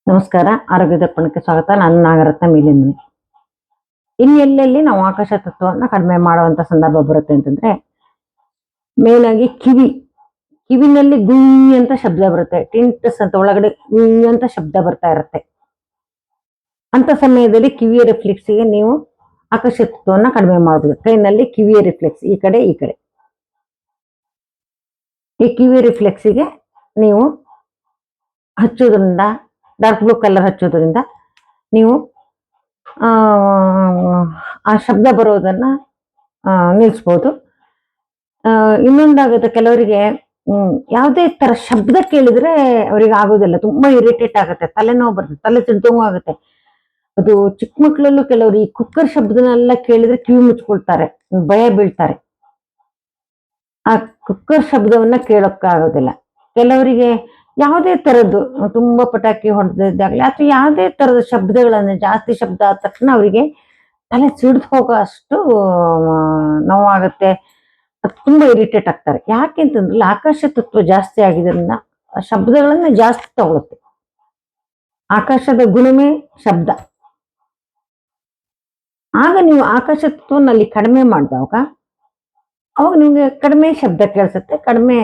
ನಮಸ್ಕಾರ. ಆರೋಗ್ಯ ದರ್ಪಣಕ್ಕೆ ಸ್ವಾಗತ. ನಾನು ನಾಗರತ್ನ ಮೀಲಿನ. ಎಲ್ಲೆಲ್ಲಿ ನಾವು ಆಕಾಶ ತತ್ವವನ್ನು ಕಡಿಮೆ ಮಾಡುವಂತ ಸಂದರ್ಭ ಬರುತ್ತೆ ಅಂತಂದ್ರೆ, ಮೇನ್ ಆಗಿ ಕಿವಿನಲ್ಲಿ ಗುಯ್ ಅಂತ ಶಬ್ದ ಬರುತ್ತೆ. ಟಿಂಟಸ್ ಅಂತ ಒಳಗಡೆ ಗುಯ್ ಅಂತ ಶಬ್ದ ಬರ್ತಾ ಇರುತ್ತೆ. ಅಂತ ಸಮಯದಲ್ಲಿ ಕಿವಿಯ ರಿಫ್ಲೆಕ್ಸ್ಗೆ ನೀವು ಆಕಾಶ ತತ್ವವನ್ನು ಕಡಿಮೆ ಮಾಡಬಹುದು. ಕೈನಲ್ಲಿ ಕಿವಿಯ ರಿಫ್ಲೆಕ್ಸ್ ಈ ಕಡೆ ಈ ಕಿವಿಯ ರಿಫ್ಲೆಕ್ಸ್ಗೆ ನೀವು ಹಚ್ಚೋದ್ರಿಂದ, ಡಾರ್ಕ್ ಬ್ಲೂ ಕಲರ್ ಹಚ್ಚೋದ್ರಿಂದ ನೀವು ಆ ಶಬ್ದ ಬರೋದನ್ನ ನಿಲ್ಲಿಸ್ಬೋದು. ಇನ್ನೊಂದಾಗುತ್ತೆ, ಕೆಲವರಿಗೆ ಯಾವುದೇ ತರ ಶಬ್ದ ಕೇಳಿದ್ರೆ ಅವ್ರಿಗೆ ಆಗೋದಿಲ್ಲ, ತುಂಬಾ ಇರಿಟೇಟ್ ಆಗುತ್ತೆ, ತಲೆನೋವು ಬರುತ್ತೆ, ತಲೆ ತಿಳ್ದಂಗೂ ಆಗುತ್ತೆ. ಅದು ಚಿಕ್ಕ ಮಕ್ಕಳಲ್ಲೂ ಕೆಲವರು ಈ ಕುಕ್ಕರ್ ಶಬ್ದನೆಲ್ಲ ಕೇಳಿದ್ರೆ ಕಿವಿ ಮುಚ್ಕೊಳ್ತಾರೆ, ಭಯ ಬೀಳ್ತಾರೆ. ಆ ಕುಕ್ಕರ್ ಶಬ್ದವನ್ನ ಕೇಳೋಕ್ಕಾಗೋದಿಲ್ಲ. ಕೆಲವರಿಗೆ ಯಾವುದೇ ತರದ್ದು ತುಂಬಾ ಪಟಾಕಿ ಹೊಡೆದಿದ್ದಾಗಲಿ ಅಥವಾ ಯಾವುದೇ ತರದ ಶಬ್ದಗಳನ್ನ, ಜಾಸ್ತಿ ಶಬ್ದ ಆದ ತಕ್ಷಣ ಅವರಿಗೆ ತಲೆ ಸಿಡ್ದು ಹೋಗೋ ಅಷ್ಟು ನೋವಾಗುತ್ತೆ, ತುಂಬಾ ಇರಿಟೇಟ್ ಆಗ್ತಾರೆ. ಯಾಕೆಂತಂದ್ರೆ ಆಕಾಶ ತತ್ವ ಜಾಸ್ತಿ ಆಗಿದ್ರಿಂದ ಶಬ್ದಗಳನ್ನ ಜಾಸ್ತಿ ತಗೊಳುತ್ತೆ. ಆಕಾಶದ ಗುಣಮೇ ಶಬ್ದ. ಆಗ ನೀವು ಆಕಾಶ ತತ್ವನಲ್ಲಿ ಕಡಿಮೆ ಮಾಡಿದಾಗ ಅವಾಗ ನಿಮ್ಗೆ ಕಡಿಮೆ ಶಬ್ದ ಕೇಳಿಸುತ್ತೆ, ಕಡಿಮೆ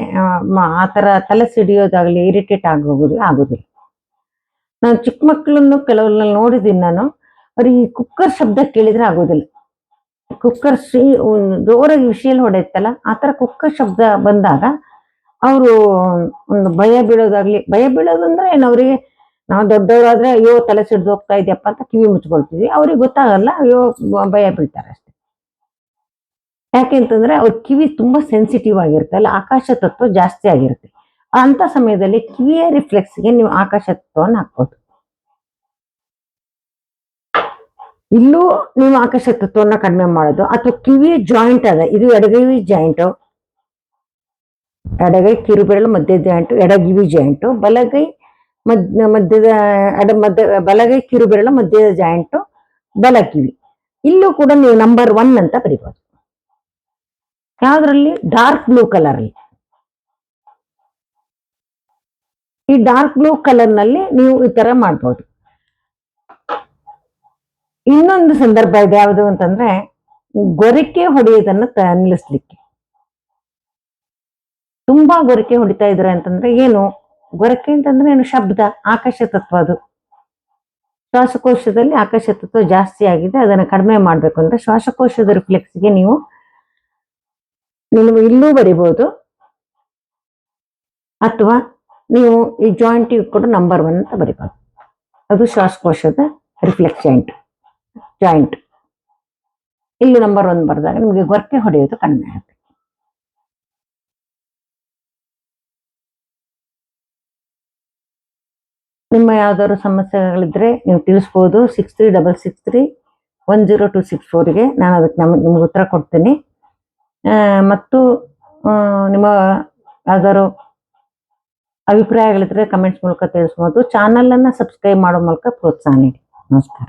ಆತರ ತಲೆ ಸಿಡಿಯೋದಾಗ್ಲಿ, ಇರಿಟೇಟ್ ಆಗೋದಿಲ್ಲ. ನಾನು ಚಿಕ್ಕ ಮಕ್ಕಳನ್ನು ಕೆಲವ್ರನ್ನ ನೋಡಿದ್ದೀನಿ. ನಾನು ಅವ್ರಿಗೆ ಕುಕ್ಕರ್ ಶಬ್ದ ಕೇಳಿದ್ರೆ ಆಗೋದಿಲ್ಲ. ಕುಕ್ಕರ್ ಜೋರಾಗಿ ವಿಷಲ್ ಹೊಡೆಯುತ್ತಲ್ಲ, ಆತರ ಕುಕ್ಕರ್ ಶಬ್ದ ಬಂದಾಗ ಅವರು ಒಂದು ಭಯ ಬೀಳೋದಂದ್ರೆ ಏನು, ಅವ್ರಿಗೆ ನಾವು ದೊಡ್ಡವರಾದ್ರೆ ಅಯ್ಯೋ ತಲೆ ಸಿಡ್ದು ಹೋಗ್ತಾ ಇದೆಯಪ್ಪ ಅಂತ ಕಿವಿ ಮುಚ್ಕೊಳ್ತೀವಿ, ಅವ್ರಿಗೆ ಗೊತ್ತಾಗಲ್ಲ, ಅಯ್ಯೋ ಭಯ ಬೀಳ್ತಾರೆ ಅಷ್ಟೇ. ಯಾಕೆಂತಂದ್ರೆ ಅವ್ರ ಕಿವಿ ತುಂಬಾ ಸೆನ್ಸಿಟಿವ್ ಆಗಿರುತ್ತೆ, ಅಲ್ಲಿ ಆಕಾಶ ತತ್ವ ಜಾಸ್ತಿ ಆಗಿರುತ್ತೆ. ಅಂತ ಸಮಯದಲ್ಲಿ ಕಿವಿಯ ರಿಫ್ಲೆಕ್ಸ್ಗೆ ನೀವು ಆಕಾಶ ತತ್ವವನ್ನು ಹಾಕ್ಬೋದು. ಇಲ್ಲೂ ನೀವು ಆಕಾಶ ತತ್ವವನ್ನು ಕಡಿಮೆ ಮಾಡೋದು, ಅಥವಾ ಕಿವಿಯ ಜಾಯಿಂಟ್ ಅದ, ಇದು ಎಡಗೈ ಜಾಯಿಂಟು, ಎಡಗೈ ಕಿರುಬೆರಳು ಮಧ್ಯ ಜಾಯಿಂಟು ಎಡಗಿವಿ ಜಾಯಿಂಟು, ಬಲಗೈ ಬಲಗೈ ಕಿರುಬೆರಳು ಮಧ್ಯದ ಜಾಯಿಂಟು ಬಲಕಿವಿ. ಇಲ್ಲೂ ಕೂಡ ನೀವು ನಂಬರ್ 1 ಅಂತ ಬರೀಬಹುದು. ಯಾವ್ದ್ರಲ್ಲಿ? ಡಾರ್ಕ್ ಬ್ಲೂ ಕಲರ್ ಅಲ್ಲಿ. ಈ ಡಾರ್ಕ್ ಬ್ಲೂ ಕಲರ್ ನಲ್ಲಿ ನೀವು ಈ ತರ ಮಾಡ್ಬೋದು. ಇನ್ನೊಂದು ಸಂದರ್ಭ ಇದೆ, ಯಾವುದು ಅಂತಂದ್ರೆ ಗೊರಕೆ ಹೊಡೆಯೋದನ್ನ ನಿಲ್ಲಿಸ್ಲಿಕ್ಕೆ. ತುಂಬಾ ಗೊರಕೆ ಹೊಡಿತಾ ಇದ್ರೆ ಅಂತಂದ್ರೆ ಏನು, ಗೊರಕೆ ಅಂತಂದ್ರೆ ಏನು, ಶಬ್ದ, ಆಕಾಶ ತತ್ವ. ಅದು ಶ್ವಾಸಕೋಶದಲ್ಲಿ ಆಕಾಶ ತತ್ವ ಜಾಸ್ತಿ ಆಗಿದೆ, ಅದನ್ನ ಕಡಿಮೆ ಮಾಡ್ಬೇಕು ಅಂದ್ರೆ ಶ್ವಾಸಕೋಶದ ರಿಫ್ಲೆಕ್ಸ್ಗೆ ನೀವು ಇಲ್ಲೂ ಬರಿಬಹುದು, ಅಥವಾ ನೀವು ಈ ಜಾಯಿಂಟ್ ಕೂಡ ನಂಬರ್ 1 ಅಂತ ಬರಿಬಹುದು. ಅದು ಶ್ವಾಸಕೋಶದ ರಿಫ್ಲೆಕ್ಸ್ ಜಾಯಿಂಟ್. ಇಲ್ಲಿ ನಂಬರ್ 1 ಬರೆದಾಗ ನಿಮಗೆ ಗೊರಕೆ ಹೊಡೆಯೋದು ಕಡಿಮೆ ಆಗುತ್ತೆ. ನಿಮ್ಮ ಯಾವ್ದಾದ್ರು ಸಮಸ್ಯೆಗಳಿದ್ರೆ ನೀವು ತಿಳಿಸ್ಬೋದು. 6366310264ಗೆ ನಾನು ಅದಕ್ಕೆ ನಿಮ್ಗೆ ಉತ್ತರ ಕೊಡ್ತೀನಿ. ಮತ್ತು ನಿಮ್ಮ ಯಾವ್ದಾದ್ರು ಅಭಿಪ್ರಾಯಗಳಿದ್ರೆ ಕಮೆಂಟ್ಸ್ ಮೂಲಕ ತಿಳಿಸ್ಬೋದು. ಚಾನಲ್ ಅನ್ನ ಸಬ್ಸ್ಕ್ರೈಬ್ ಮಾಡೋ ಮೂಲಕ ಪ್ರೋತ್ಸಾಹ ನೀಡಿ. ನಮಸ್ಕಾರ.